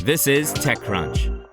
This is TechCrunch.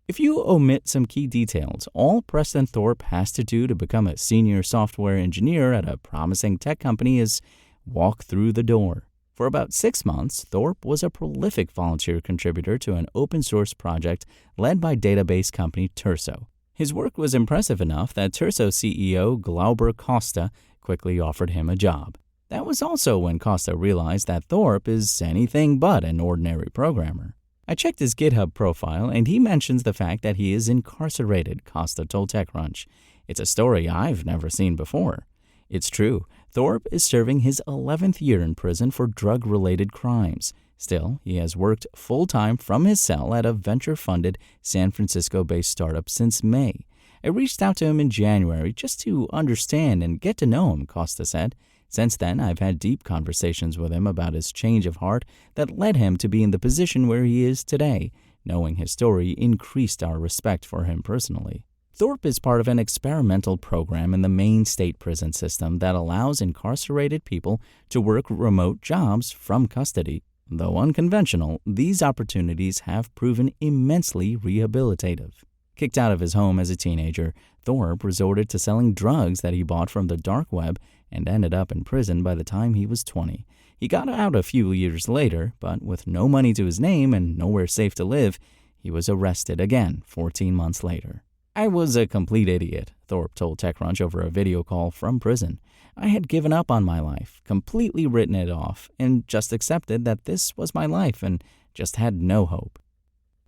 If you omit some key details, all Preston Thorpe has to do to become a senior software engineer at a promising tech company is walk through the door. For about 6 months, Thorpe was a prolific volunteer contributor to an open-source project led by database company Turso. His work was impressive enough that Turso CEO Glauber Costa quickly offered him a job. That was also when Costa realized that Thorpe is anything but an ordinary programmer. I checked his GitHub profile, and he mentions the fact that he is incarcerated, Costa told TechCrunch. It's a story I've never seen before. It's true. Thorpe is serving his 11th year in prison for drug-related crimes. Still, he has worked full-time from his cell at a venture-funded San Francisco-based startup since May. I reached out to him in January just to understand and get to know him, Costa said. Since then, I've had deep conversations with him about his change of heart that led him to be in the position where he is today. Knowing his story increased our respect for him personally. Thorpe is part of an experimental program in the Maine state prison system that allows incarcerated people to work remote jobs from custody. Though unconventional, these opportunities have proven immensely rehabilitative. Kicked out of his home as a teenager, Thorpe resorted to selling drugs that he bought from the dark web and ended up in prison by the time he was 20. He got out a few years later, but with no money to his name and nowhere safe to live, he was arrested again 14 months later. I was a complete idiot, Thorpe told TechCrunch over a video call from prison. I had given up on my life, completely written it off, and just accepted that this was my life and just had no hope.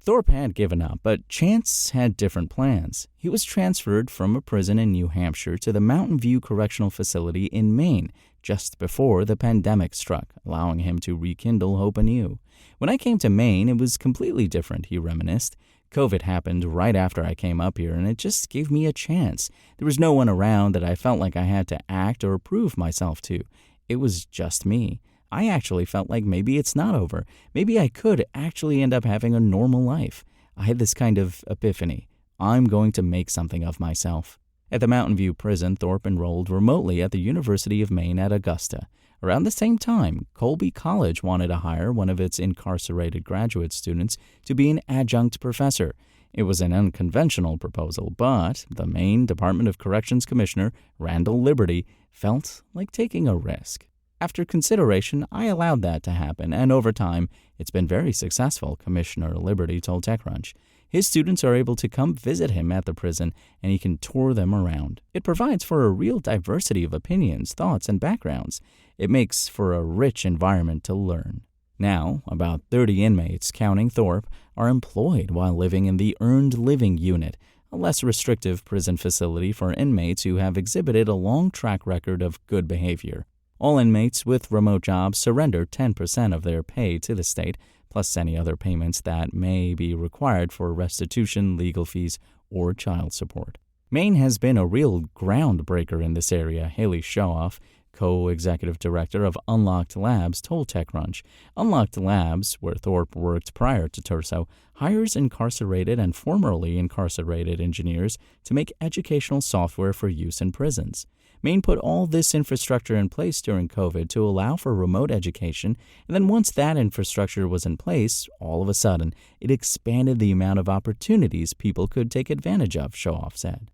Thorpe had given up, but Chance had different plans. He was transferred from a prison in New Hampshire to the Mountain View Correctional Facility in Maine just before the pandemic struck, allowing him to rekindle hope anew. When I came to Maine, it was completely different, he reminisced. COVID happened right after I came up here, and it just gave me a chance. There was no one around that I felt like I had to act or prove myself to. It was just me. I actually felt like maybe it's not over. Maybe I could actually end up having a normal life. I had this kind of epiphany. I'm going to make something of myself. At the Mountain View prison, Thorpe enrolled remotely at the University of Maine at Augusta. Around the same time, Colby College wanted to hire one of its incarcerated graduate students to be an adjunct professor. It was an unconventional proposal, but the Maine Department of Corrections Commissioner, Randall Liberty, felt like taking a risk. After consideration, I allowed that to happen, and over time, it's been very successful, Commissioner Liberty told TechCrunch. His students are able to come visit him at the prison, and he can tour them around. It provides for a real diversity of opinions, thoughts, and backgrounds. It makes for a rich environment to learn. Now, about 30 inmates, counting Thorpe, are employed while living in the Earned Living Unit, a less restrictive prison facility for inmates who have exhibited a long track record of good behavior. All inmates with remote jobs surrender 10% of their pay to the state, plus any other payments that may be required for restitution, legal fees, or child support. Maine has been a real groundbreaker in this area, Haley Showoff, co-executive director of Unlocked Labs, told TechCrunch. Unlocked Labs, where Thorpe worked prior to Turso, hires incarcerated and formerly incarcerated engineers to make educational software for use in prisons. Maine put all this infrastructure in place during COVID to allow for remote education, and then once that infrastructure was in place, all of a sudden, it expanded the amount of opportunities people could take advantage of, Showoff said.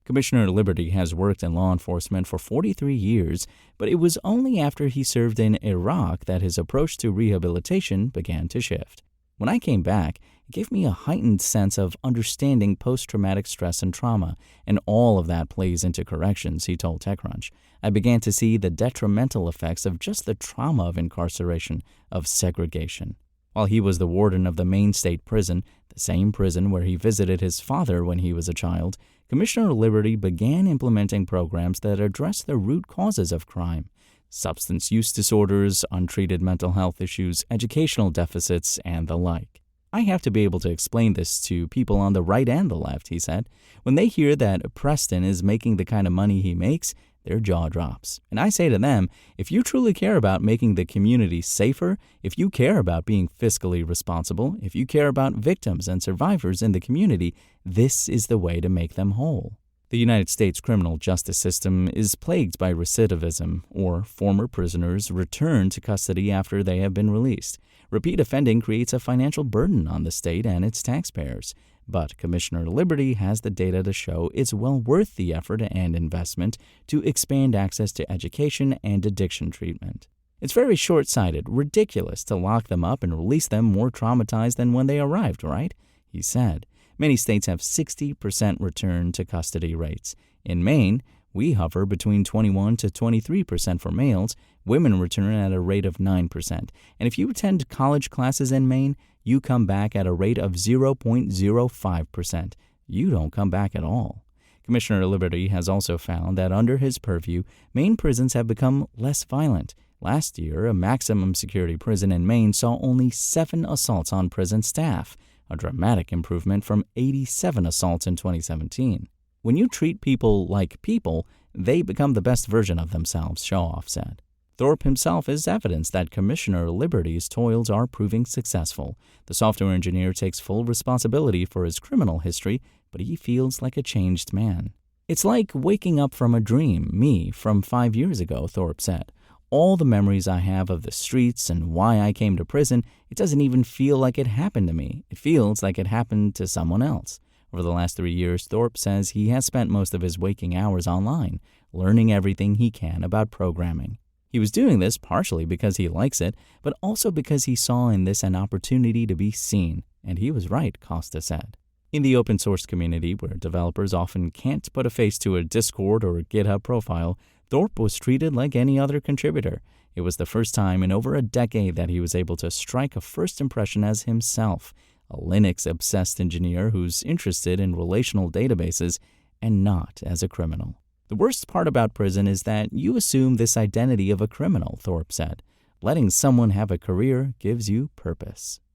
Commissioner Liberty has worked in law enforcement for 43 years, but it was only after he served in Iraq that his approach to rehabilitation began to shift. When I came back, it gave me a heightened sense of understanding post-traumatic stress and trauma, and all of that plays into corrections, he told TechCrunch. I began to see the detrimental effects of just the trauma of incarceration, of segregation. While he was the warden of the Maine State Prison, the same prison where he visited his father when he was a child, Commissioner Liberty began implementing programs that address the root causes of crime: substance use disorders, untreated mental health issues, educational deficits, and the like. I have to be able to explain this to people on the right and the left, he said. When they hear that Preston is making the kind of money he makes, their jaw drops. And I say to them, if you truly care about making the community safer, if you care about being fiscally responsible, if you care about victims and survivors in the community, this is the way to make them whole. The United States criminal justice system is plagued by recidivism, or former prisoners return to custody after they have been released. Repeat offending creates a financial burden on the state and its taxpayers. But Commissioner Liberty has the data to show it's well worth the effort and investment to expand access to education and addiction treatment. It's very short-sighted, ridiculous to lock them up and release them more traumatized than when they arrived, right? He said. Many states have 60% return to custody rates. In Maine, we hover between 21 to 23% for males. Women return at a rate of 9%. And if you attend college classes in Maine, you come back at a rate of 0.05%. You don't come back at all. Commissioner Liberty has also found that under his purview, Maine prisons have become less violent. Last year, a maximum security prison in Maine saw only 7 assaults on prison staff, a dramatic improvement from 87 assaults in 2017. When you treat people like people, they become the best version of themselves, Shawoff said. Thorpe himself is evidence that Commissioner Liberty's toils are proving successful. The software engineer takes full responsibility for his criminal history, but he feels like a changed man. It's like waking up from a dream, me, from 5 years ago, Thorpe said. All the memories I have of the streets and why I came to prison, it doesn't even feel like it happened to me. It feels like it happened to someone else. Over the last 3 years, Thorpe says he has spent most of his waking hours online, learning everything he can about programming. He was doing this partially because he likes it, but also because he saw in this an opportunity to be seen. And he was right, Costa said. In the open source community, where developers often can't put a face to a Discord or GitHub profile, Thorpe was treated like any other contributor. It was the first time in over a decade that he was able to strike a first impression as himself, a Linux-obsessed engineer who's interested in relational databases and not as a criminal. The worst part about prison is that you assume this identity of a criminal, Thorpe said. Letting someone have a career gives you purpose.